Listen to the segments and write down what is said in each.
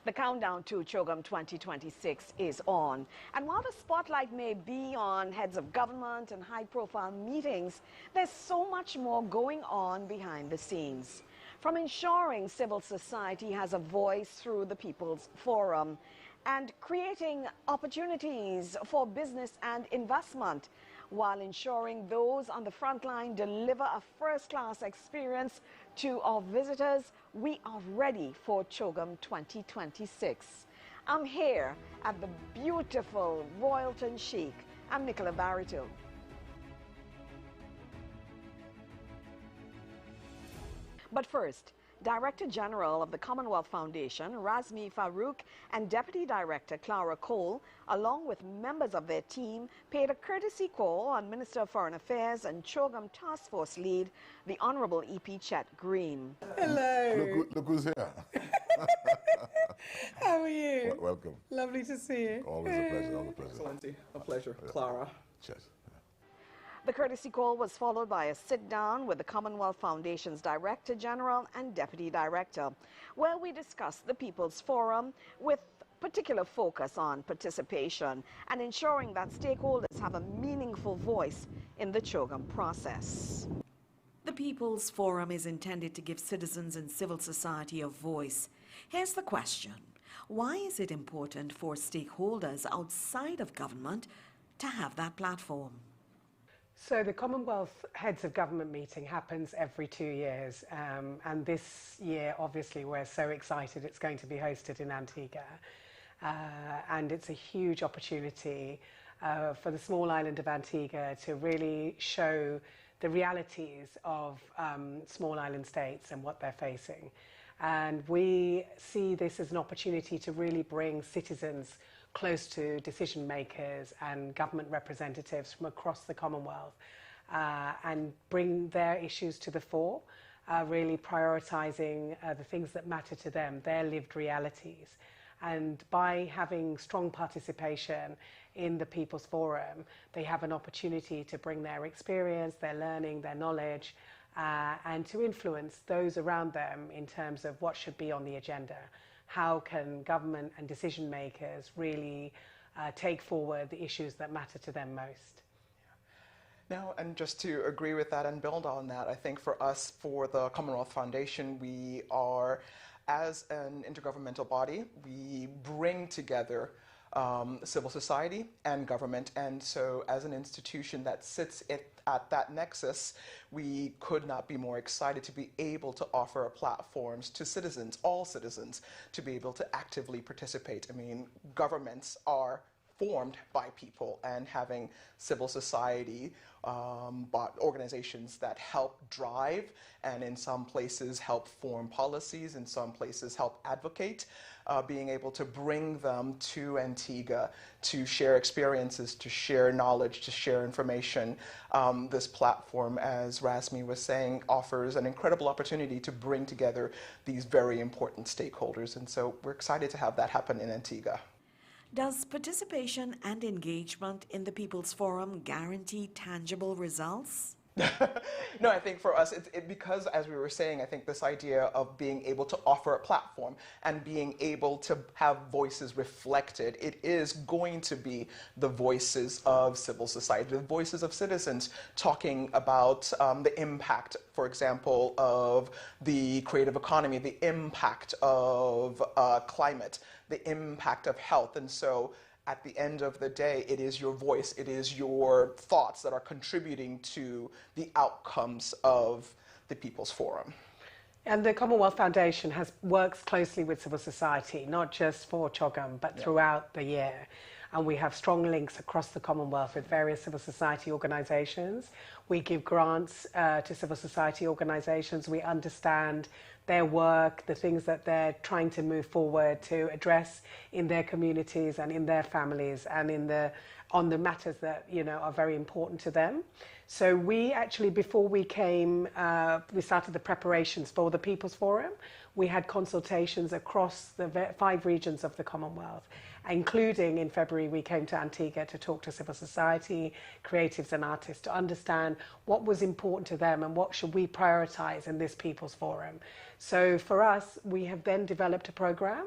The countdown to Chogm 2026 is on. And while the spotlight may be on heads of government and high-profile meetings, there's so much more going on behind the scenes. From ensuring civil society has a voice through the People's Forum and creating opportunities for business and investment, while ensuring those on the front line deliver a first-class experience to our visitors, we are ready for Chogm 2026. I'm here at the beautiful Royalton Chic. I'm Nicola Barito. But first, Director General of the Commonwealth Foundation, Razmi Farouk, and Deputy Director Clara Cole, along with members of their team, paid a courtesy call on Minister of Foreign Affairs and Chogm Task Force lead, the Honorable E.P. Chet Green. Hello. Look who's here. How are you? Welcome. Lovely to see you. Always a pleasure. Always a pleasure. Excellency. A pleasure. Clara. Cheers. The courtesy call was followed by a sit-down with the Commonwealth Foundation's Director General and Deputy Director, where we discussed the People's Forum with particular focus on participation and ensuring that stakeholders have a meaningful voice in the Chogm process. The People's Forum is intended to give citizens and civil society a voice. Here's the question: why is it important for stakeholders outside of government to have that platform? So the Commonwealth Heads of Government meeting happens every 2 years, and this year, obviously, we're so excited it's going to be hosted in Antigua. And it's a huge opportunity for the small island of Antigua to really show the realities of small island states and what they're facing. And we see this as an opportunity to really bring citizens close to decision makers and government representatives from across the Commonwealth and bring their issues to the fore, really prioritising the things that matter to them, their lived realities. And by having strong participation in the People's Forum, they have an opportunity to bring their experience, their learning, their knowledge, and to influence those around them in terms of what should be on the agenda. How can government and decision makers really take forward the issues that matter to them most? Now, and just to agree with that and build on that, I think for us, for the Commonwealth Foundation, we are, as an intergovernmental body, we bring together civil society and government, and so as an institution that sits at that nexus, we could not be more excited to be able to offer platforms to citizens, all citizens, to be able to actively participate. I mean, governments are formed by people, and having civil society organizations that help drive and in some places help form policies, in some places help advocate, being able to bring them to Antigua to share experiences, to share knowledge, to share information. This platform, as Razmi was saying, offers an incredible opportunity to bring together these very important stakeholders, and so we're excited to have that happen in Antigua. Does participation and engagement in the People's Forum guarantee tangible results? No, I think for us, because, as we were saying, I think this idea of being able to offer a platform and being able to have voices reflected, it is going to be the voices of civil society, the voices of citizens talking about the impact, for example, of the creative economy, the impact of climate, the impact of health. And so at the end of the day, it is your voice, it is your thoughts that are contributing to the outcomes of the People's Forum. And the Commonwealth Foundation works closely with civil society, not just for Chogm, but throughout the year. And we have strong links across the Commonwealth with various civil society organisations. We give grants to civil society organisations. We understand their work, the things that they're trying to move forward to address in their communities and in their families and on the matters that are very important to them. So we actually, before we came, we started the preparations for the People's Forum. We had consultations across the 5 regions of the Commonwealth, including in February we came to Antigua to talk to civil society, creatives and artists to understand what was important to them and what should we prioritise in this People's Forum. So for us, we have then developed a programme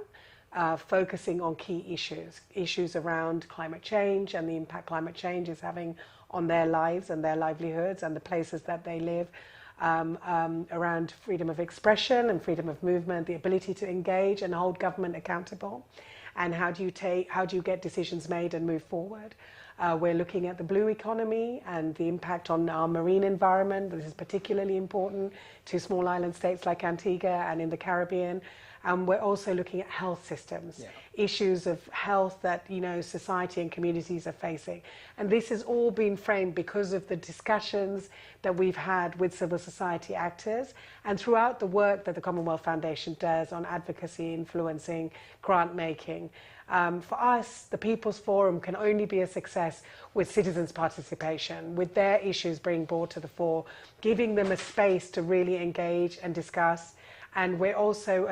focusing on key issues around climate change and the impact climate change is having on their lives and their livelihoods and the places that they live, around freedom of expression and freedom of movement, the ability to engage and hold government accountable, and how do you get decisions made and move forward. We're looking at the blue economy and the impact on our marine environment. This is particularly important to small island states like Antigua and in the Caribbean. And we're also looking at health systems, issues of health that, you know, society and communities are facing. And this has all been framed because of the discussions that we've had with civil society actors and throughout the work that the Commonwealth Foundation does on advocacy, influencing, grant making. For us, the People's Forum can only be a success with citizens' participation, with their issues being brought to the fore, giving them a space to really engage and discuss. And we also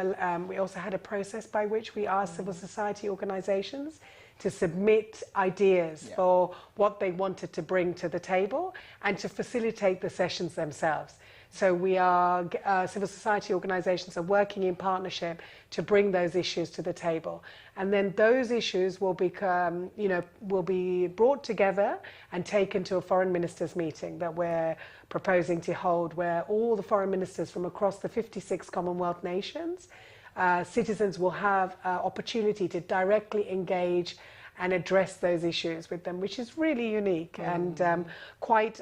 had a process by which we asked civil society organisations to submit ideas for what they wanted to bring to the table and to facilitate the sessions themselves. So we are, civil society organisations are working in partnership to bring those issues to the table. And then those issues will become, will be brought together and taken to a foreign ministers meeting that we're proposing to hold, where all the foreign ministers from across the 56 Commonwealth nations, citizens will have opportunity to directly engage and address those issues with them, which is really unique and quite,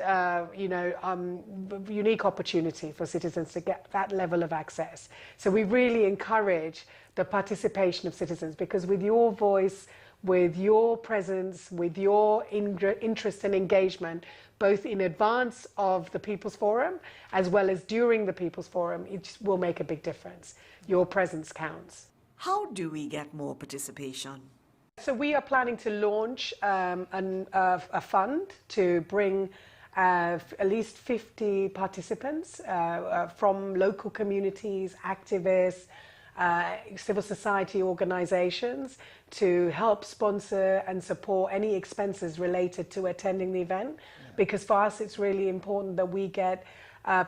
unique opportunity for citizens to get that level of access. So we really encourage the participation of citizens, because with your voice, with your presence, with your interest and engagement, both in advance of the People's Forum as well as during the People's Forum, it will make a big difference. Your presence counts. How do we get more participation? So we are planning to launch a fund to bring at least 50 participants from local communities, activists, civil society organisations to help sponsor and support any expenses related to attending the event. Because for us it's really important that we get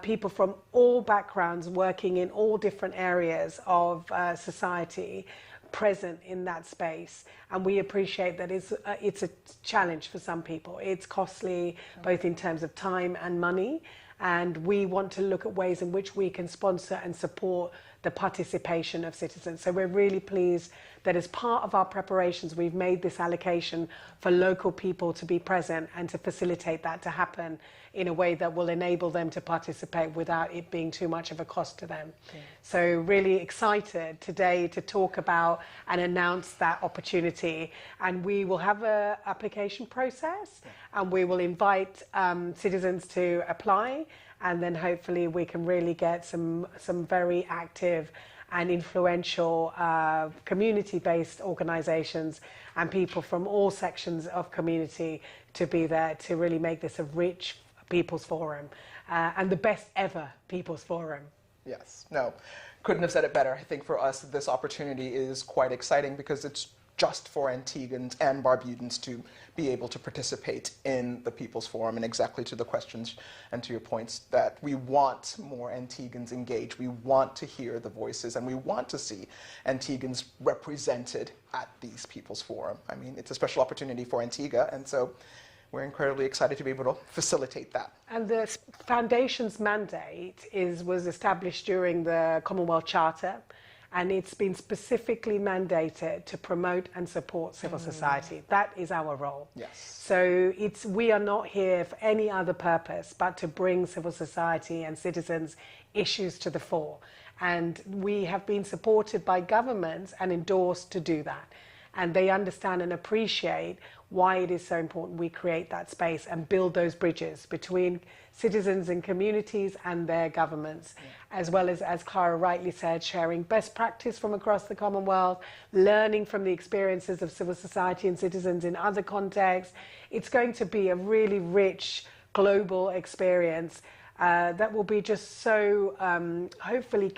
people from all backgrounds working in all different areas of society present in that space, and we appreciate that it's a challenge for some people. It's costly both in terms of time and money, and we want to look at ways in which we can sponsor and support the participation of citizens. So we're really pleased that as part of our preparations we've made this allocation for local people to be present and to facilitate that to happen in a way that will enable them to participate without it being too much of a cost to them. So really excited today to talk about and announce that opportunity, and we will have an application process and we will invite citizens to apply, and then hopefully we can really get some very active and influential community-based organisations and people from all sections of community to be there to really make this a rich People's Forum and the best ever People's Forum. Yes, no, couldn't have said it better. I think for us this opportunity is quite exciting because it's just for Antiguans and Barbudans to be able to participate in the People's Forum, and exactly to the questions and to your points that we want more Antiguans engaged, we want to hear the voices, and we want to see Antiguans represented at these People's Forum. I mean, it's a special opportunity for Antigua, and so we're incredibly excited to be able to facilitate that. And the Foundation's mandate was established during the Commonwealth Charter, and it's been specifically mandated to promote and support civil society. That is our role. Yes. So we are not here for any other purpose but to bring civil society and citizens' issues to the fore. And we have been supported by governments and endorsed to do that. And they understand and appreciate why it is so important we create that space and build those bridges between citizens and communities and their governments, as well as Clara rightly said, sharing best practice from across the Commonwealth, learning from the experiences of civil society and citizens in other contexts. It's going to be a really rich global experience that will be just so hopefully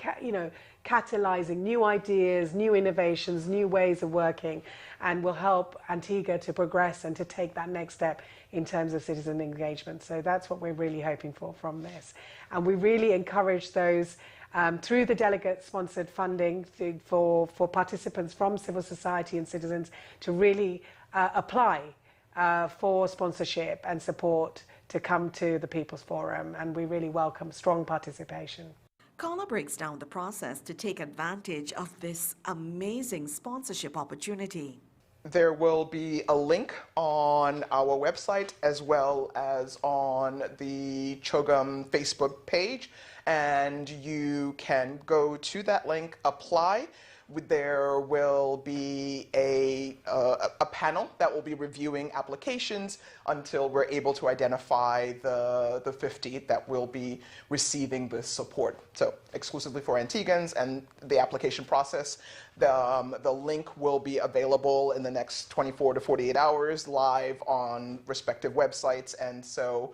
catalyzing new ideas, new innovations, new ways of working, and will help Antigua to progress and to take that next step in terms of citizen engagement. So that's what we're really hoping for from this. And we really encourage those through the delegate-sponsored funding for participants from civil society and citizens to really apply for sponsorship and support to come to the People's Forum, and we really welcome strong participation. Carla breaks down the process to take advantage of this amazing sponsorship opportunity. There will be a link on our website as well as on the Chogm Facebook page, and you can go to that link, apply. There will be a panel that will be reviewing applications until we're able to identify the 50 that will be receiving this support. So exclusively for Antiguans, and the application process, the link will be available in the next 24 to 48 hours live on respective websites. And so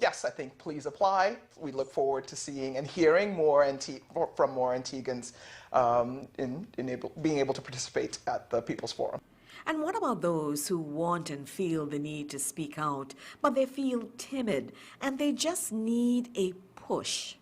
yes, I think please apply. We look forward to seeing and hearing from more Antiguans being able to participate at the People's Forum. And what about those who want and feel the need to speak out, but they feel timid and they just need a push?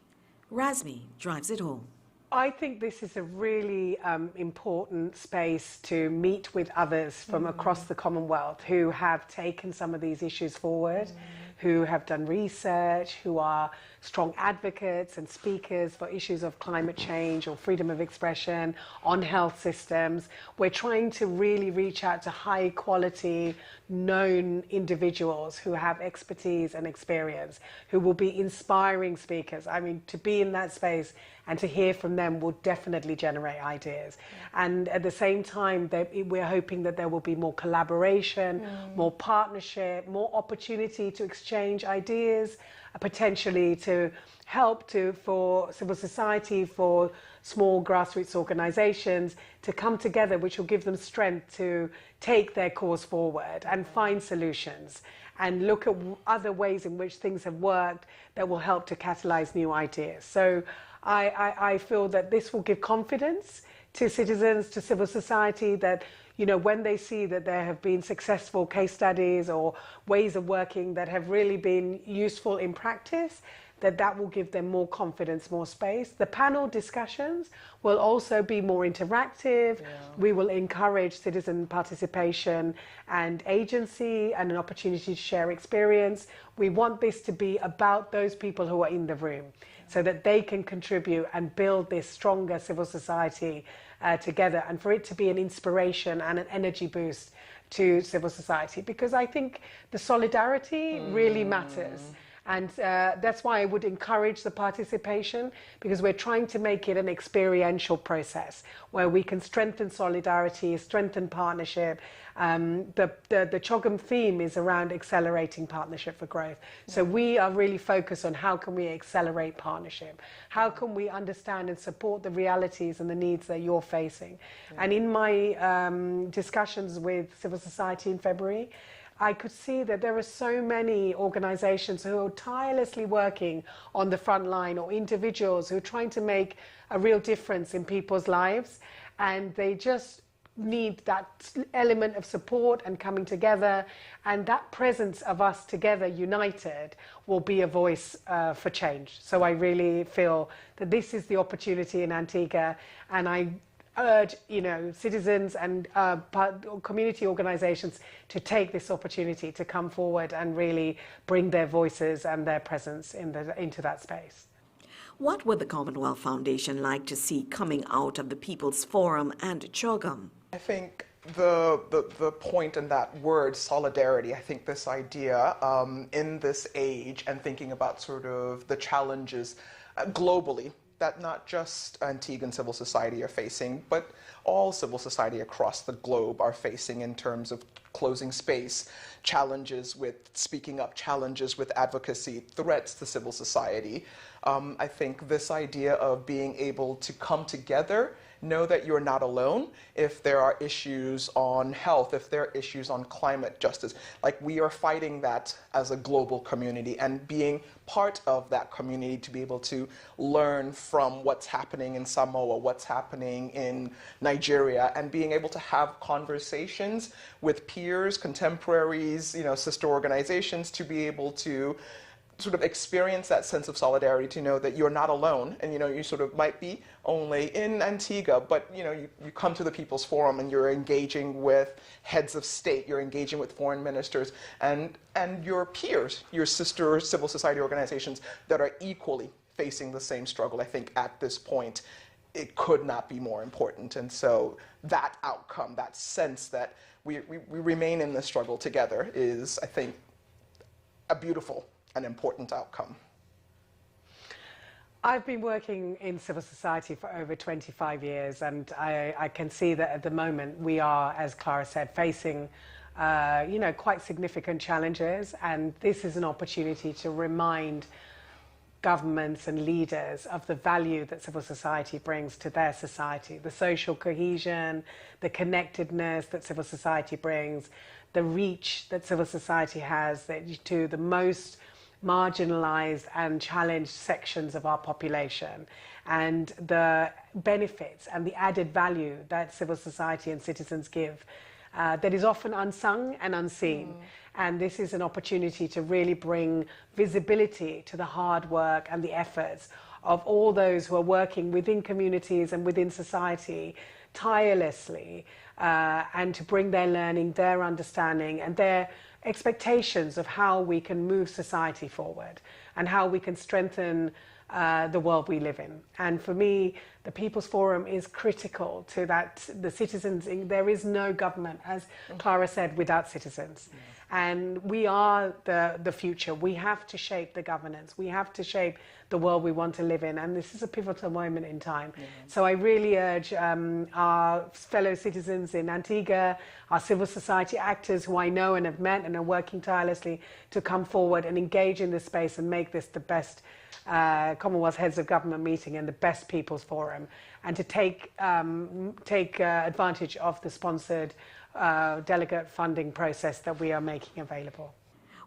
Razmi drives it home. I think this is a really important space to meet with others from across the Commonwealth who have taken some of these issues forward, who have done research, who are strong advocates and speakers for issues of climate change or freedom of expression, on health systems. We're trying to really reach out to high quality, known individuals who have expertise and experience, who will be inspiring speakers. I mean, to be in that space and to hear from them will definitely generate ideas. And at the same time, we're hoping that there will be more collaboration, more partnership, more opportunity to exchange ideas, potentially to help for civil society, for small grassroots organizations to come together, which will give them strength to take their cause forward and find solutions and look at other ways in which things have worked that will help to catalyze new ideas. So I feel that this will give confidence to citizens, to civil society, that when they see that there have been successful case studies or ways of working that have really been useful in practice, that will give them more confidence, more space. The panel discussions will also be more interactive. Yeah. We will encourage citizen participation and agency and an opportunity to share experience. We want this to be about those people who are in the room so that they can contribute and build this stronger civil society together, and for it to be an inspiration and an energy boost to civil society, because I think the solidarity really matters. And that's why I would encourage the participation, because we're trying to make it an experiential process where we can strengthen solidarity, strengthen partnership. The Chogm theme is around accelerating partnership for growth. So we are really focused on how can we accelerate partnership? How can we understand and support the realities and the needs that you're facing? And in my discussions with civil society in February, I could see that there are so many organizations who are tirelessly working on the front line, or individuals who are trying to make a real difference in people's lives, and they just need that element of support and coming together, and that presence of us together united will be a voice for change. So I really feel that this is the opportunity in Antigua, and I urge citizens and community organizations to take this opportunity to come forward and really bring their voices and their presence into that space. What would the Commonwealth Foundation like to see coming out of the People's Forum and Chogm? I think the point in that word, solidarity, I think this idea in this age, and thinking about sort of the challenges globally that not just Antiguan civil society are facing, but all civil society across the globe are facing in terms of closing space, challenges with speaking up, challenges with advocacy, threats to civil society. I think this idea of being able to come together, know that you're not alone if there are issues on health, if there are issues on climate justice. Like, we are fighting that as a global community, and being part of that community to be able to learn from what's happening in Samoa, what's happening in Nigeria, and being able to have conversations with peers, contemporaries, sister organizations, to be able to sort of experience that sense of solidarity, to know that you're not alone, and you sort of might be only in Antigua, but you come to the People's Forum and you're engaging with heads of state, you're engaging with foreign ministers, and your peers, your sister civil society organizations that are equally facing the same struggle. I think at this point it could not be more important. And so that outcome, that sense that we remain in this struggle together, is, I think, a beautiful and important outcome. I've been working in civil society for over 25 years, and I can see that at the moment we are, as Clara said, facing quite significant challenges, and this is an opportunity to remind governments and leaders of the value that civil society brings to their society, the social cohesion, the connectedness that civil society brings, the reach that civil society has to the most marginalized and challenged sections of our population, and the benefits and the added value that civil society and citizens give that is often unsung and unseen. And this is an opportunity to really bring visibility to the hard work and the efforts of all those who are working within communities and within society tirelessly, and to bring their learning, their understanding, and their expectations of how we can move society forward and how we can strengthen the world we live in. And for me, the People's Forum is critical to that. The citizens, there is no government, as Clara said, without citizens. And we are the future. We have to shape the governance. We have to shape the world we want to live in. And this is a pivotal moment in time. So I really urge our fellow citizens in Antigua, our civil society actors who I know and have met and are working tirelessly, to come forward and engage in this space and make this the best Commonwealth Heads of Government meeting and the best People's Forum, and to take advantage of the sponsored delegate funding process that we are making available.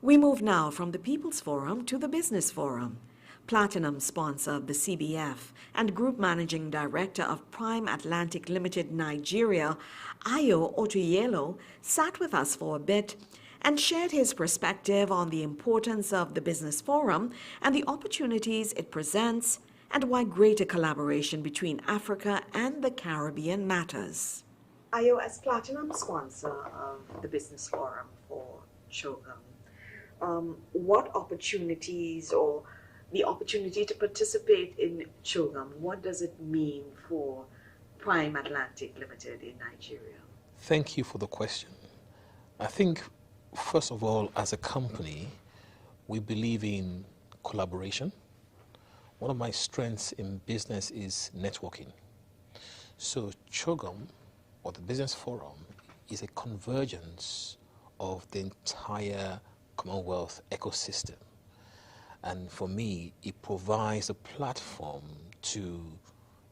We move now from the People's Forum to the Business Forum. Platinum sponsor of the CBF and Group Managing Director of Prime Atlantic Limited Nigeria, Ayo Otuyelo, sat with us for a bit and shared his perspective on the importance of the Business Forum and the opportunities it presents, and why greater collaboration between Africa and the Caribbean matters. Ayo, as Platinum sponsor of the Business Forum for Chogm, what opportunities, or the opportunity to participate in Chogm, what does it mean for Prime Atlantic Limited in Nigeria? Thank you for the question. I think, first of all, as a company, we believe in collaboration. One of my strengths in business is networking. So Chogm, or the Business Forum, is a convergence of the entire Commonwealth ecosystem. And for me, it provides a platform to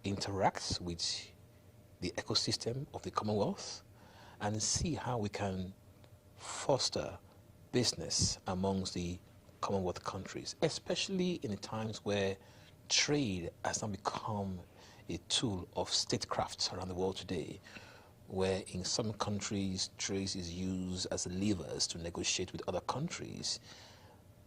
interact with the ecosystem of the Commonwealth and see how we can foster business amongst the Commonwealth countries, especially in the times where trade has now become a tool of statecraft around the world today, where in some countries trade is used as levers to negotiate with other countries.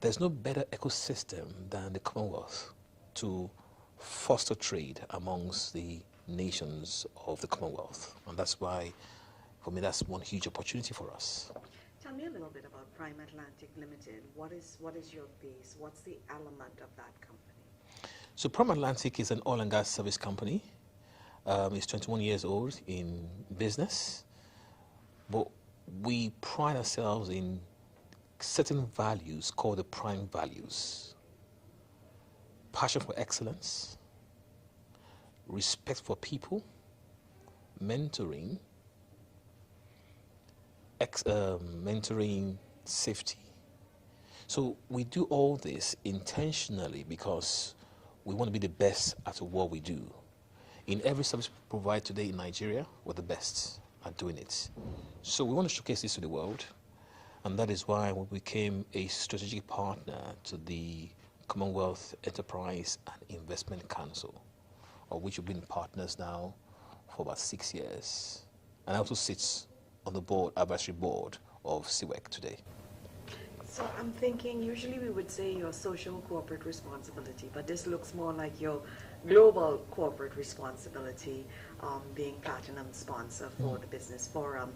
There's no better ecosystem than the Commonwealth to foster trade amongst the nations of the Commonwealth. And that's why, for me, that's one huge opportunity for us. Tell me a little bit about Prime Atlantic Limited. What is your base? What's the element of that company? So Prime Atlantic is an oil and gas service company. It's 21 years old in business, but we pride ourselves in certain values called the prime values: passion for excellence, respect for people, mentoring, mentoring safety. So we do all this intentionally because we want to be the best at what we do. In every service we provide today in Nigeria, we're the best at doing it. So we want to showcase this to the world, and that is why we became a strategic partner to the Commonwealth Enterprise and Investment Council, of which we've been partners now for about 6 years. And I also sit on the board, advisory board of CWEC today. So I'm thinking usually we would say your social corporate responsibility, but this looks more like your global corporate responsibility, being platinum sponsor for the Business Forum.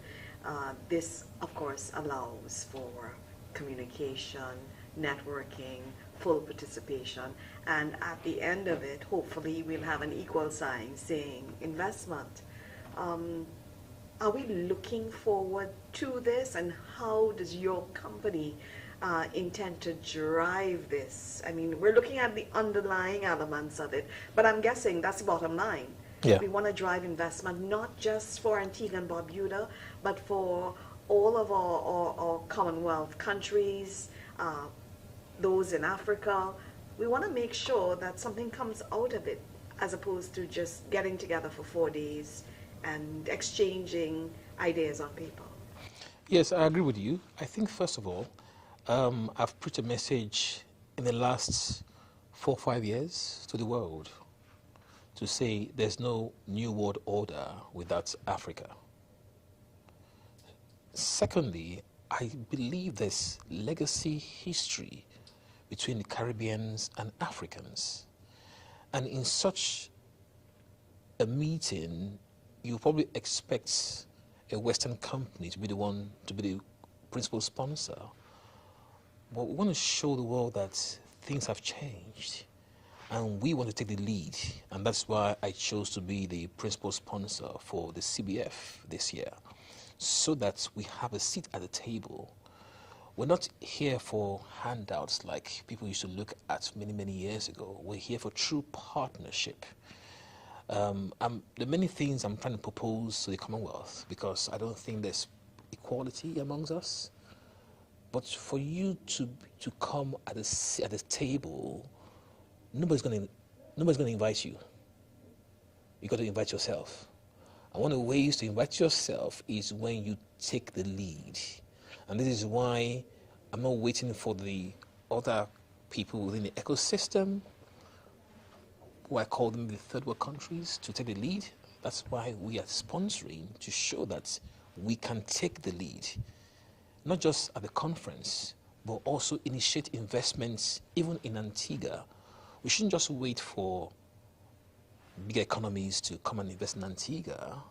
This, of course, allows for communication, networking, full participation, and at the end of it, hopefully, we'll have an equal sign saying investment. Are we looking forward to this, and how does your company intend to drive this? I mean, we're looking at the underlying elements of it, but I'm guessing that's the bottom line. Yeah. We want to drive investment not just for Antigua and Barbuda, but for all of our Commonwealth countries, those in Africa. We want to make sure that something comes out of it, as opposed to just getting together for 4 days and exchanging ideas on paper. Yes, I agree with you. I think, first of all, I've preached a message in the last 4 or 5 years to the world to say there's no new world order without Africa. Secondly, I believe there's legacy history between the Caribbeans and Africans. And in such a meeting, you probably expect a Western company to be the one, to be the principal sponsor. But we want to show the world that things have changed and we want to take the lead. And that's why I chose to be the principal sponsor for the CBF this year, so that we have a seat at the table. We're not here for handouts like people used to look at many, many years ago. We're here for true partnership. There are many things I'm trying to propose to the Commonwealth because I don't think there's equality amongst us. But for you to come at the table, nobody's going to invite you. You got to invite yourself. And one of the ways to invite yourself is when you take the lead. And this is why I'm not waiting for the other people within the ecosystem, who I call them the third world countries, to take the lead. That's why we are sponsoring, to show that we can take the lead, not just at the conference, but also initiate investments even in Antigua. We shouldn't just wait for bigger economies to come and invest in Antigua.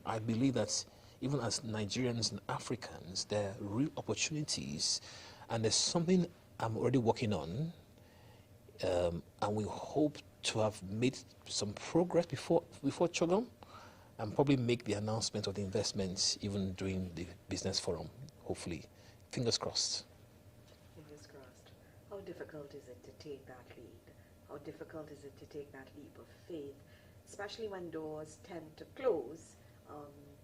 I believe that even as Nigerians and Africans, there are real opportunities, and there's something I'm already working on, and we hope to have made some progress before Chogm, and probably make the announcement of the investments even during the business forum, hopefully. Fingers crossed. Fingers crossed. How difficult is it to take that lead? How difficult is it to take that leap of faith, especially when doors tend to close?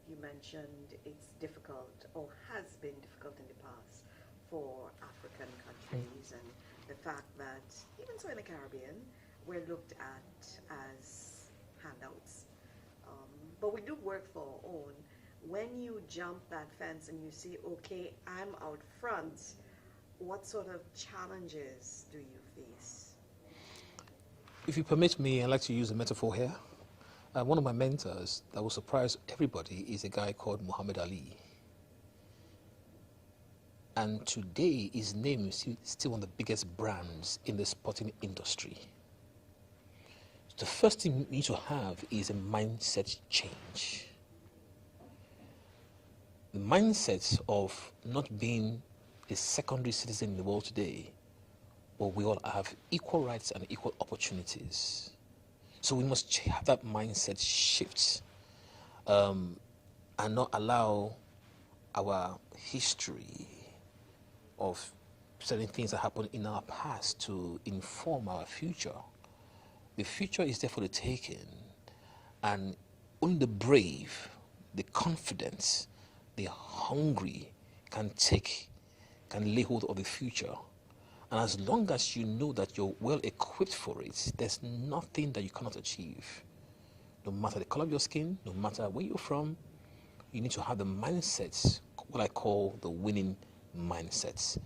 You mentioned it's difficult, or has been difficult in the past, for African countries, and the fact that even so in the Caribbean, we're looked at as handouts. But we do work for our own. When you jump that fence and you see, okay, I'm out front, what sort of challenges do you face? If you permit me, I'd like to use a metaphor here. One of my mentors that will surprise everybody is a guy called Muhammad Ali. And today, his name is still one of the biggest brands in the sporting industry. The first thing you need to have is a mindset change. The mindset of not being a secondary citizen in the world today, but we all have equal rights and equal opportunities. So we must have that mindset shift, and not allow our history of certain things that happened in our past to inform our future. The future is there for the taking, and only the brave, the confident, the hungry can lay hold of the future. And as long as you know that you're well equipped for it, there's nothing that you cannot achieve. No matter the color of your skin, no matter where you're from, you need to have the mindset, what I call the winning mindset.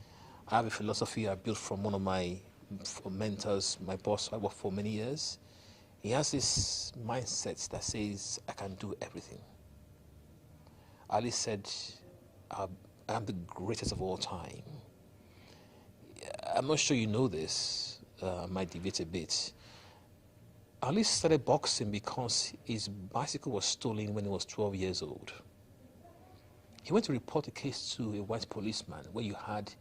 I have a philosophy I built from one of my mentors, my boss I worked for many years. He has this mindset that says, I can do everything. Ali said, I am the greatest of all time. I'm not sure you know this. I might deviate a bit. Ali started boxing because his bicycle was stolen when he was 12 years old. He went to report a case to a white policeman where you had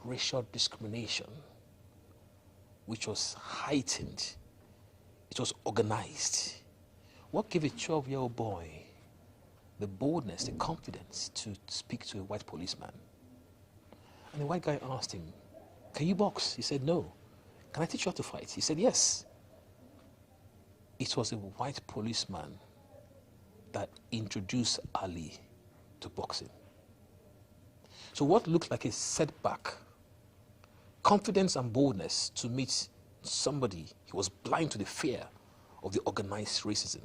racial discrimination, which was heightened. It was organized. What gave a 12-year-old boy the boldness, the confidence to speak to a white policeman? And the white guy asked him, "Can you box?" He said, "No." "Can I teach you how to fight?" He said, "Yes." It was a white policeman that introduced Ali to boxing. So what looked like a setback, confidence and boldness to meet somebody he was blind to the fear of the organized racism,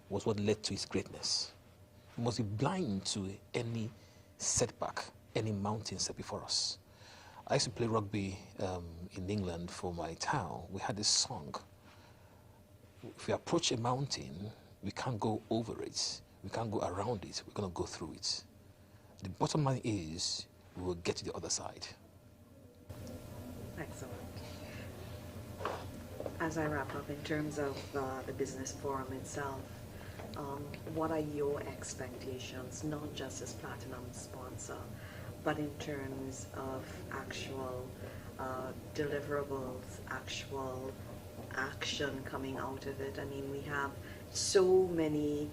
was what led to his greatness. We must be blind to any setback, any mountain set before us. I used to play rugby in England for my town. We had this song. If we approach a mountain, we can't go over it. We can't go around it. We're going to go through it. The bottom line is we will get to the other side. Excellent. As I wrap up, in terms of the business forum itself, what are your expectations, not just as platinum sponsor, but in terms of actual deliverables, actual action coming out of it? I mean, we have so many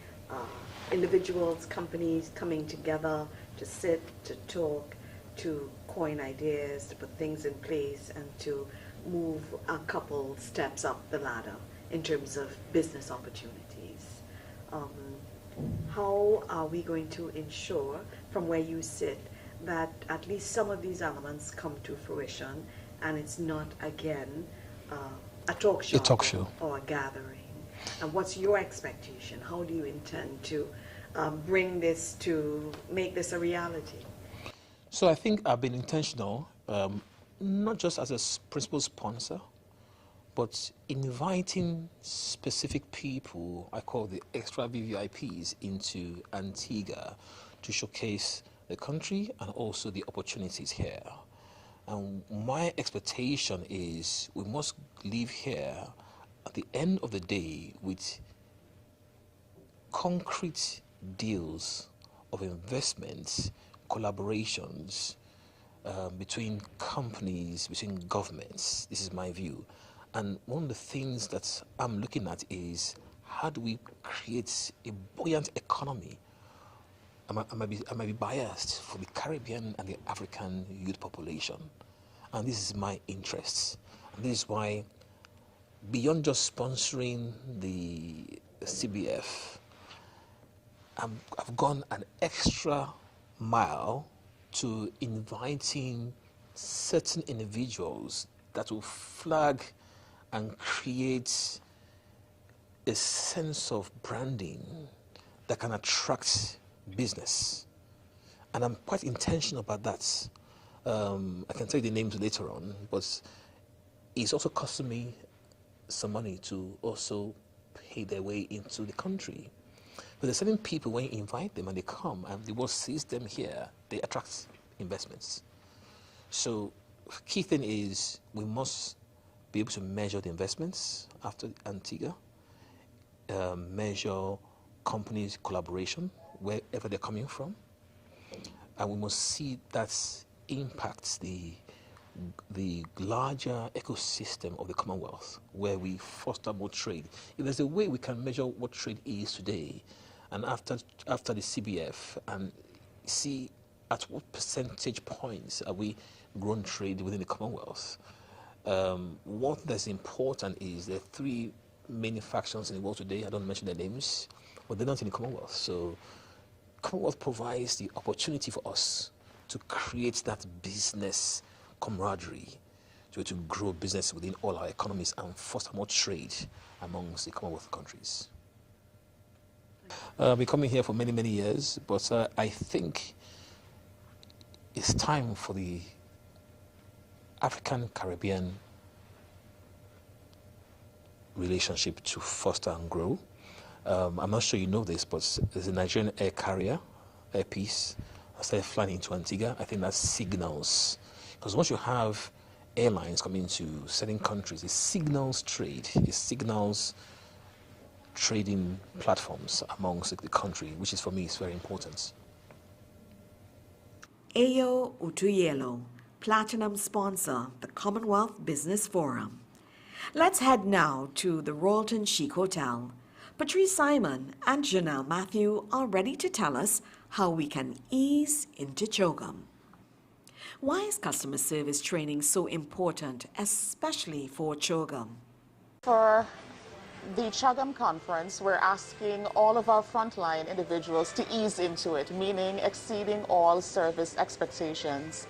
individuals, companies coming together to sit, to talk, to coin ideas, to put things in place, and to move a couple steps up the ladder in terms of business opportunities. How are we going to ensure, from where you sit, that at least some of these elements come to fruition and it's not, again, a talk show or a gathering? And what's your expectation? How do you intend to bring this to make this a reality? So I think I've been intentional, not just as a principal sponsor, but inviting specific people, I call the extra VVIPs, into Antigua to showcase the country and also the opportunities here. And my expectation is we must leave here at the end of the day with concrete deals of investments, collaborations between companies, between governments. This is my view. And one of the things that I'm looking at is how do we create a buoyant economy? I might be biased for the Caribbean and the African youth population. And this is my interest. And this is why, beyond just sponsoring the CBF, I've gone an extra mile to inviting certain individuals that will flag and create a sense of branding that can attract business. And I'm quite intentional about that. I can tell you the names later on, but it's also costing me some money to also pay their way into the country. But there's certain people, when you invite them and they come and the world sees them here, they attract investments. So key thing is we must be able to measure the investments after Antigua, measure companies' collaboration, wherever they're coming from, and we must see that impacts the larger ecosystem of the Commonwealth, where we foster more trade. If there's a way we can measure what trade is today, and after the CBF, and see at what percentage points are we growing trade within the Commonwealth. What that's important is there are three main factions in the world today. I don't mention their names, but they're not in the Commonwealth. So Commonwealth provides the opportunity for us to create that business camaraderie, to grow business within all our economies and foster more trade amongst the Commonwealth countries. I've been coming here for many, many years, but I think it's time for the African-Caribbean relationship to foster and grow. I'm not sure you know this, but there's a Nigerian air carrier, Air Peace, I started flying into Antigua. I think that signals Because once you have airlines coming to certain countries, it signals trade, it signals trading platforms amongst the country, which is, for me, is very important. Ayo Utuyelo, Platinum sponsor, the Commonwealth Business Forum. Let's head now to the Royalton Chic Hotel. Patrice Simon and Janelle Matthew are ready to tell us how we can ease into Chogm. Why is customer service training so important, especially for Chogm? For the Chogm conference, we're asking all of our frontline individuals to ease into it, meaning exceeding all service expectations.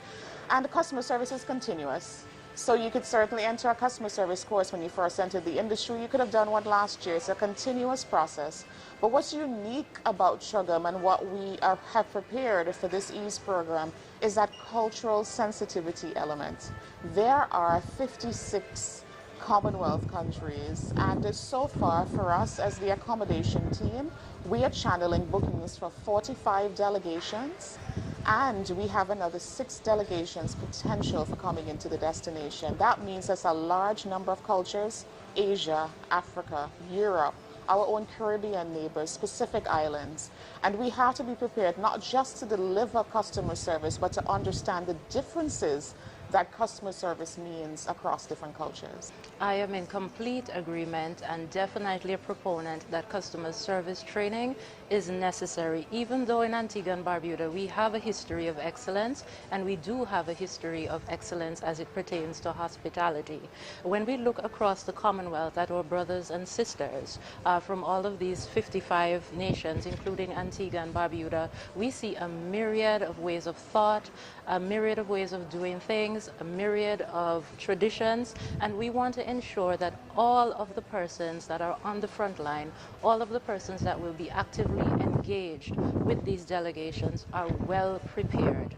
And the customer service is continuous. So you could certainly enter a customer service course when you first entered the industry. You could have done one last year. It's a continuous process. But what's unique about Chogm and what we have prepared for this EASE program is that cultural sensitivity element. There are 56 Commonwealth countries, and so far for us as the accommodation team, we are channeling bookings for 45 delegations, and we have another 6 delegations potential for coming into the destination. That means there's a large number of cultures: Asia, Africa, Europe, our own Caribbean neighbors, Pacific Islands. And we have to be prepared not just to deliver customer service, but to understand the differences that customer service means across different cultures. I am in complete agreement and definitely a proponent that customer service training is necessary, even though in Antigua and Barbuda we have a history of excellence, and we do have a history of excellence as it pertains to hospitality. When we look across the Commonwealth at our brothers and sisters from all of these 55 nations, including Antigua and Barbuda, we see a myriad of ways of thought, a myriad of ways of doing things, a myriad of traditions, and we want to ensure that all of the persons that are on the front line, all of the persons that will be actively engaged with these delegations are well prepared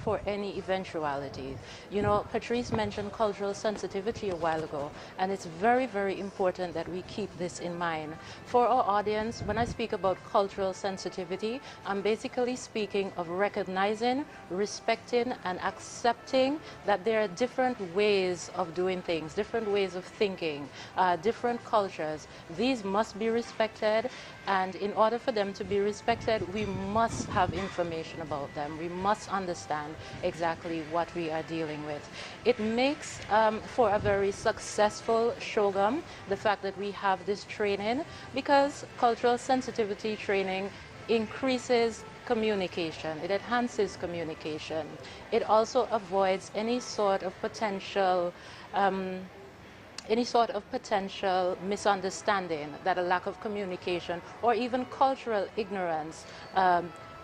for any eventuality. You know, Patrice mentioned cultural sensitivity a while ago, and it's very, very important that we keep this in mind. For our audience, when I speak about cultural sensitivity, I'm basically speaking of recognizing, respecting, and accepting that there are different ways of doing things, different ways of thinking, different cultures. These must be respected, and in order for them to be respected, we must have information about them. We must understand exactly what we are dealing with. It makes for a very successful Chogm the fact that we have this training, because cultural sensitivity training increases communication, it enhances communication. It also avoids any sort of potential misunderstanding that a lack of communication or even cultural ignorance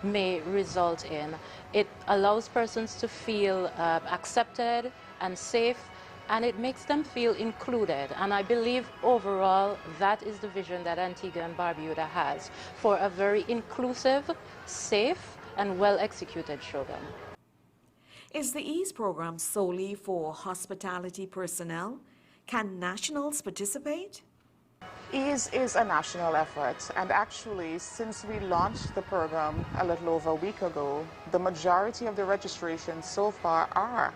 may result in. It allows persons to feel accepted and safe, and it makes them feel included. And I believe overall that is the vision that Antigua and Barbuda has for a very inclusive, safe, and well-executed Chogm. Is the EASE program solely for hospitality personnel? Can nationals participate? EASE is a national effort, and actually since we launched the program a little over a week ago, the majority of the registrations so far are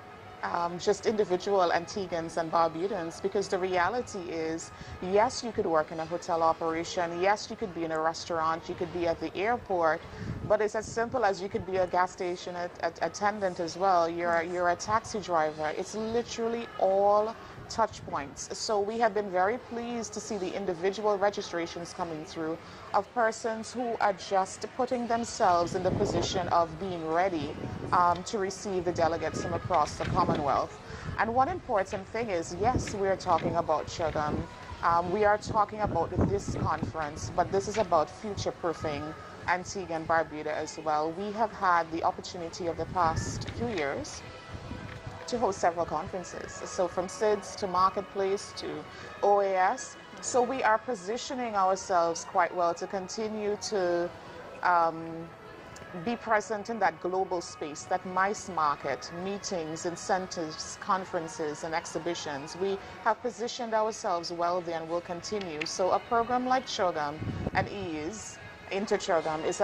just individual Antiguans and Barbudans, because the reality is, yes, you could work in a hotel operation, yes, you could be in a restaurant, you could be at the airport, but it's as simple as you could be a gas station attendant as well. You're a taxi driver. It's literally all touch points. So we have been very pleased to see the individual registrations coming through of persons who are just putting themselves in the position of being ready to receive the delegates from across the Commonwealth. And one important thing is, yes, we're talking about Chogm. We are talking about this conference, but this is about future-proofing Antigua and Barbuda as well. We have had the opportunity of the past few years to host several conferences. So from SIDS to Marketplace to OAS. So we are positioning ourselves quite well to continue to be present in that global space, that MICE market, meetings, incentives, conferences, and exhibitions. We have positioned ourselves well there and will continue. So a program like Chogm and EASE into Chogm is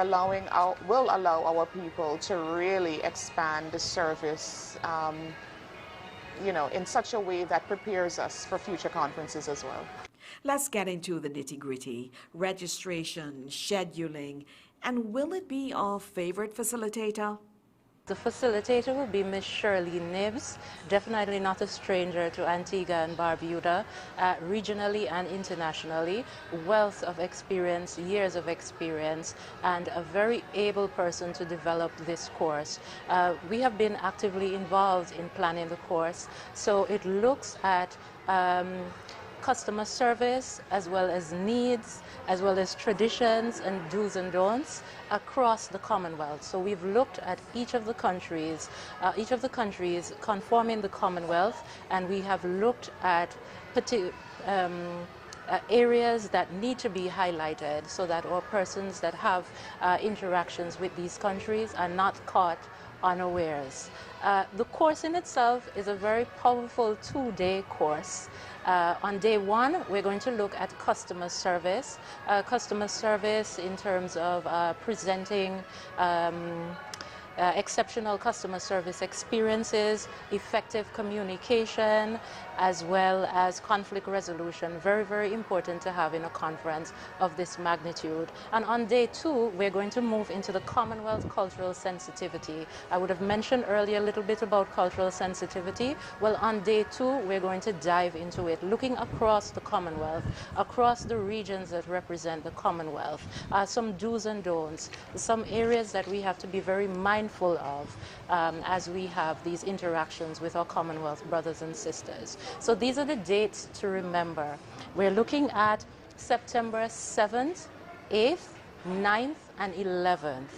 will allow our people to really expand the service, you know, in such a way that prepares us for future conferences as well. Let's get into the nitty-gritty: registration, scheduling, and will it be our favorite facilitator? The facilitator will be Miss Shirley Nibbs, definitely not a stranger to Antigua and Barbuda, regionally and internationally, wealth of experience, years of experience, and a very able person to develop this course. We have been actively involved in planning the course, so it looks at customer service, as well as needs, as well as traditions and do's and don'ts across the Commonwealth. So we've looked at each of the countries conforming the Commonwealth, and we have looked at areas that need to be highlighted so that our persons that have interactions with these countries are not caught unawares. The course in itself is a very powerful 2-day course. On day one, we're going to look at customer service in terms of presenting exceptional customer service experiences, effective communication, as well as conflict resolution. Very, very important to have in a conference of this magnitude. And on day two, we're going to move into the Commonwealth cultural sensitivity. I would have mentioned earlier a little bit about cultural sensitivity. Well, on day two, we're going to dive into it, looking across the Commonwealth, across the regions that represent the Commonwealth, some do's and don'ts, some areas that we have to be very mindful of as we have these interactions with our Commonwealth brothers and sisters. So these are the dates to remember. We're looking at September 7th, 8th, 9th, and 11th.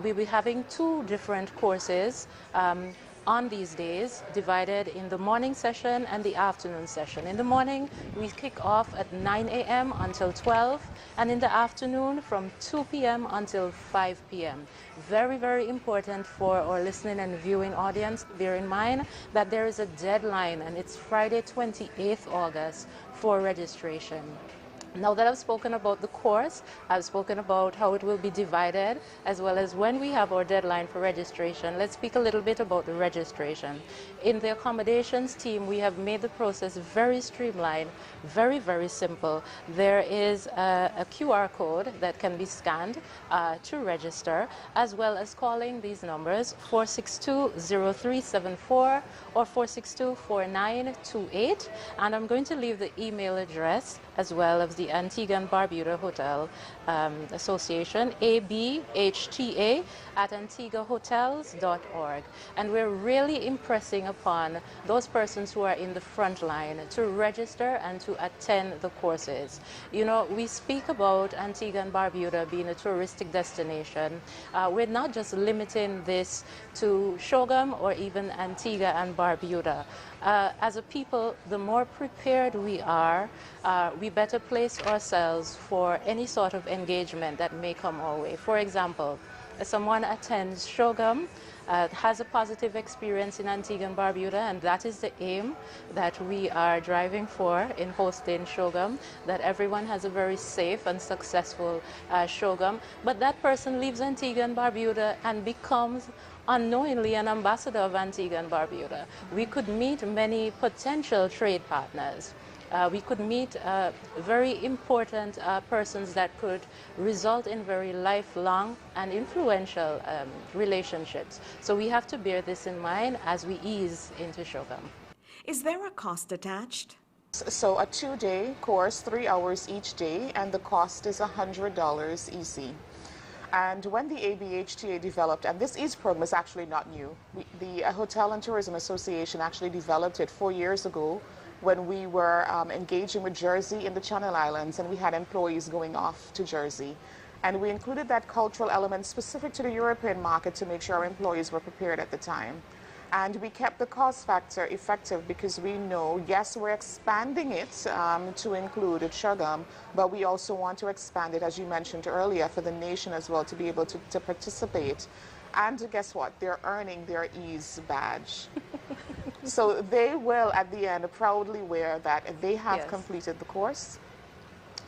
We'll be having 2 different courses on these days, divided in the morning session and the afternoon session. In the morning, we kick off at 9 a.m. until 12, and in the afternoon from 2 p.m. until 5 p.m. Very, very important for our listening and viewing audience. Bear in mind that there is a deadline, and it's Friday, 28th August for registration. Now that I've spoken about the course, I've spoken about how it will be divided, as well as when we have our deadline for registration. Let's speak a little bit about the registration. In the accommodations team, we have made the process very streamlined, very, very simple. There is a QR code that can be scanned to register, as well as calling these numbers 462-0374 or 462-4928. And I'm going to leave the email address as well as the Antigua and Barbuda Hotel Association, abhta@antiguahotels.org. And we're really impressing upon those persons who are in the front line to register and to attend the courses. You know, we speak about Antigua and Barbuda being a touristic destination. We're not just limiting this to Chogm or even Antigua and Barbuda. As a people, the more prepared we are, we better place ourselves for any sort of engagement that may come our way. For example, if someone attends Chogm, has a positive experience in Antigua and Barbuda, and that is the aim that we are driving for in hosting Chogm, that everyone has a very safe and successful Chogm. But that person leaves Antigua and Barbuda and becomes unknowingly an ambassador of Antigua and Barbuda. We could meet many potential trade partners. We could meet very important persons that could result in very lifelong and influential relationships. So we have to bear this in mind as we ease into Chogm. Is there a cost attached? So a 2-day course, 3 hours each day, and the cost is $100 EC. And when the ABHTA developed, and this EASE program is actually not new, the Hotel and Tourism Association actually developed it 4 years ago when we were engaging with Jersey in the Channel Islands, and we had employees going off to Jersey. And we included that cultural element specific to the European market to make sure our employees were prepared at the time. And we kept the cost factor effective because we know, yes, we're expanding it to include Chogm, but we also want to expand it, as you mentioned earlier, for the nation as well to be able to participate. And guess what? They're earning their EASE badge. So they will, at the end, proudly wear that they have completed the course.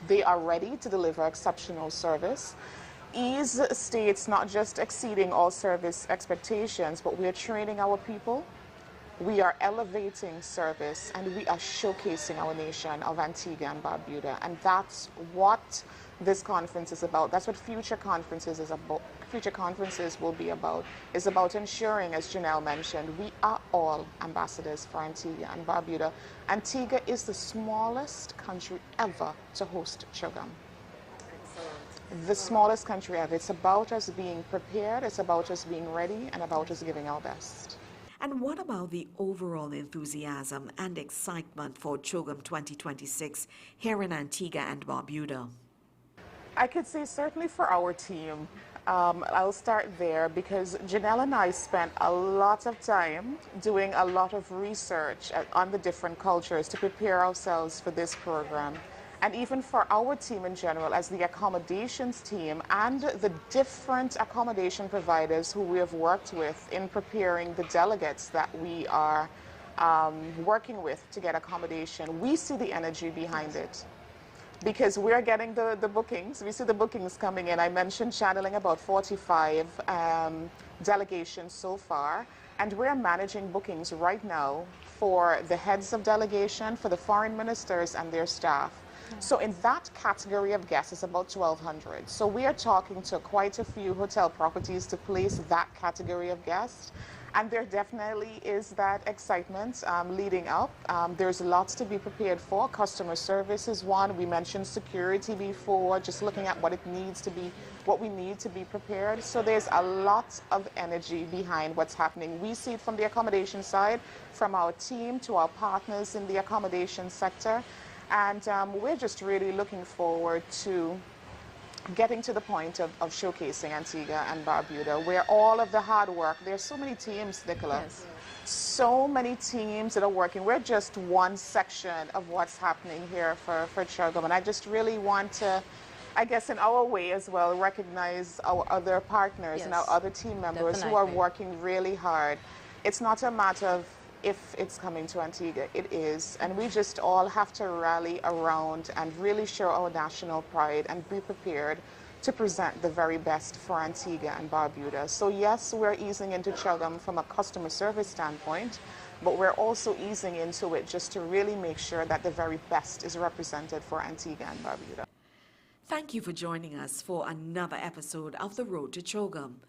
they are ready to deliver exceptional service. Ease states not just exceeding all service expectations, but we are training our people, we are elevating service, and we are showcasing our nation of Antigua and Barbuda. And that's what this conference is about. That's what future conferences is about. Future conferences will be about. It's about ensuring, as Janelle mentioned, we are all ambassadors for Antigua and Barbuda. Antigua is the smallest country ever to host Chogm. The smallest country ever. It's about us being prepared, it's about us being ready, and about us giving our best. And what about the overall enthusiasm and excitement for Chogm 2026 here in Antigua and Barbuda? I could say certainly for our team. I'll start there because Janelle and I spent a lot of time doing a lot of research on the different cultures to prepare ourselves for this program. And even for our team in general, as the accommodations team and the different accommodation providers who we have worked with in preparing the delegates that we are working with to get accommodation, we see the energy behind it. Because we're getting the bookings, we see the bookings coming in. I mentioned channeling about 45 delegations so far, and we're managing bookings right now for the heads of delegation, for the foreign ministers and their staff. So in that category of guests, it's about 1,200. So we are talking to quite a few hotel properties to place that category of guests. And there definitely is that excitement leading up. There's lots to be prepared for. Customer service is one. We mentioned security before, just looking at what we need to be prepared. So there's a lot of energy behind what's happening. We see it from the accommodation side, from our team to our partners in the accommodation sector. And we're just really looking forward to getting to the point of showcasing Antigua and Barbuda, where all of the hard work, there's so many teams, Nicola, yes. So many teams that are working. We're just one section of what's happening here for Chogm. And I just really want to, I guess in our way as well, recognize our other partners, yes, and our other team members, definitely, who are working really hard. It's not a matter of if it's coming to Antigua, it is. And we just all have to rally around and really show our national pride and be prepared to present the very best for Antigua and Barbuda. So yes, we're easing into Chogm from a customer service standpoint, but we're also easing into it just to really make sure that the very best is represented for Antigua and Barbuda. Thank you for joining us for another episode of The Road to Chogm.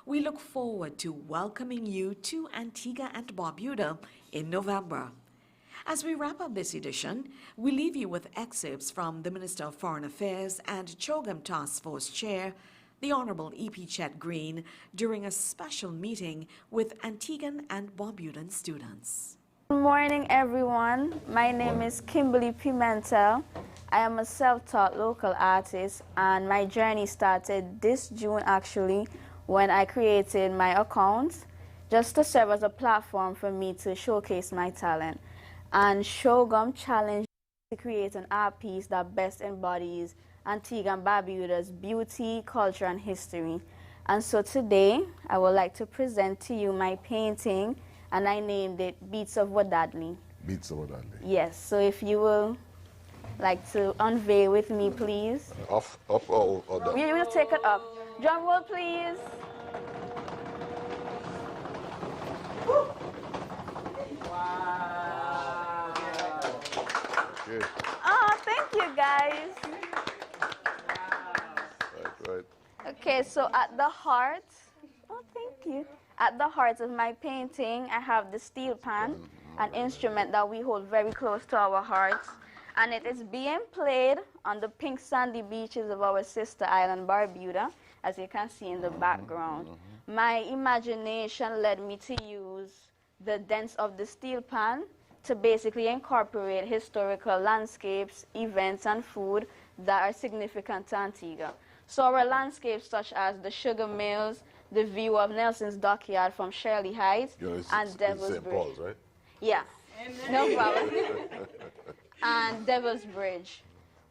We look forward to welcoming you to Antigua and Barbuda in November. As we wrap up this edition, we leave you with excerpts from the Minister of Foreign Affairs and Chogm Task Force Chair, the Honorable E.P. Chet Green, during a special meeting with Antiguan and Barbudan students. Good morning, everyone. My name is Kimberly Pimentel. I am a self-taught local artist, and my journey started this June, actually, when I created my account just to serve as a platform for me to showcase my talent. And Chogm challenged me to create an art piece that best embodies Antigua and Barbuda's beauty, culture, and history. And so today, I would like to present to you my painting, and I named it Beats of Wadadli. Beats of Wadadli. Yes, so if you will like to unveil with me, please. Up or down? We will take it up. Drum roll, please. Wow. Okay. Oh, thank you, guys. Right. Okay, so at the heart, oh, thank you. At the heart of my painting, I have the steel pan, an instrument that we hold very close to our hearts. And it is being played on the pink sandy beaches of our sister island, Barbuda, as you can see in the background. My imagination led me to use the dents of the steel pan to basically incorporate historical landscapes, events, and food that are significant to Antigua. So our landscapes such as the sugar mills, the view of Nelson's Dockyard from Shirley Heights, and Devil's Bridge. St. Paul's, right? Yeah, no problem. And Devil's Bridge.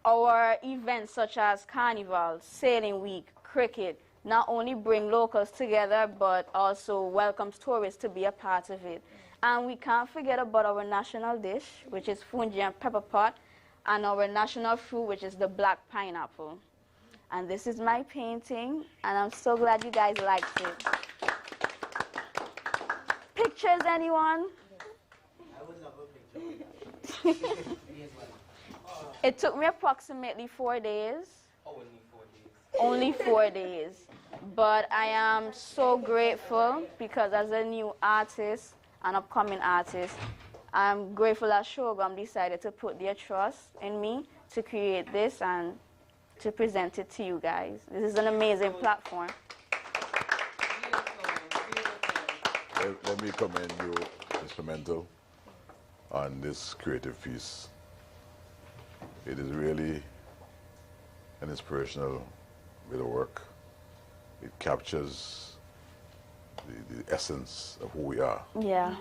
Our events such as Carnival, Sailing Week, Cricket, not only bring locals together, but also welcomes tourists to be a part of it. And we can't forget about our national dish, which is fungi and pepper pot, and our national fruit, which is the black pineapple. And this is my painting, and I'm so glad you guys liked it. Pictures, anyone? I would love a picture. It took me approximately 4 days. Only 4 days. Only 4 days. But I am so grateful because as a new artist, an upcoming artist, I'm grateful that Chogm decided to put their trust in me to create this and to present it to you guys. This is an amazing platform. Let me commend you, Ms. Pimentel, on this creative piece. It is really an inspirational bit of work. It captures the essence of who we are. Yeah.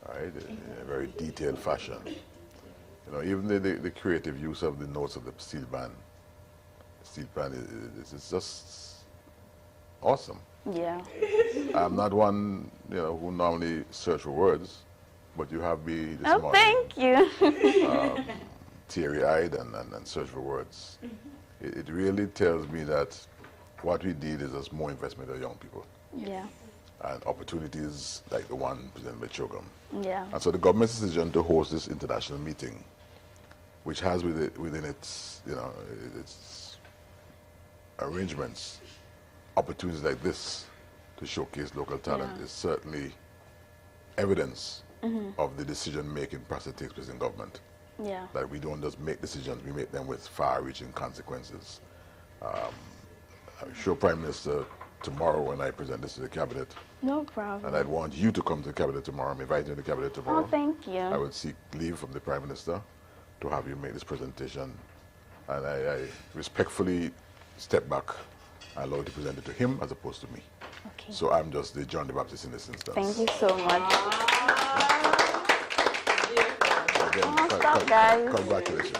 Right, in a very detailed fashion. You know, even the creative use of the notes of the steel pan is just awesome. Yeah. I'm not one, you know, who normally search for words, but you have me this morning. Thank you. Teary-eyed and search for words. It really tells me that what we need is just more investment of young people. Yeah. And opportunities like the one presented by Chogm. Yeah. And so the government's decision to host this international meeting, which has within its, you know, its arrangements, opportunities like this to showcase local talent, is certainly evidence of the decision-making process that takes place in government. Yeah. That we don't just make decisions, we make them with far-reaching consequences. I'm sure Prime Minister, tomorrow when I present this to the Cabinet, No problem. and I'd want you to come to the Cabinet tomorrow, I'm inviting you to the Cabinet tomorrow. Oh, thank you. I would seek leave from the Prime Minister to have you make this presentation. And I respectfully step back and allow you to present it to him as opposed to me. Okay. So I'm just the John the Baptist in this instance. Thank you so much. Again, stop, guys. Congratulations.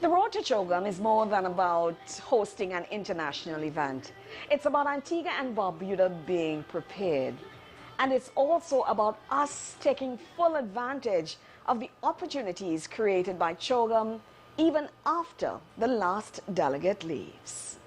The Road to Chogm is more than about hosting an international event. It's about Antigua and Barbuda being prepared. And it's also about us taking full advantage of the opportunities created by Chogm even after the last delegate leaves.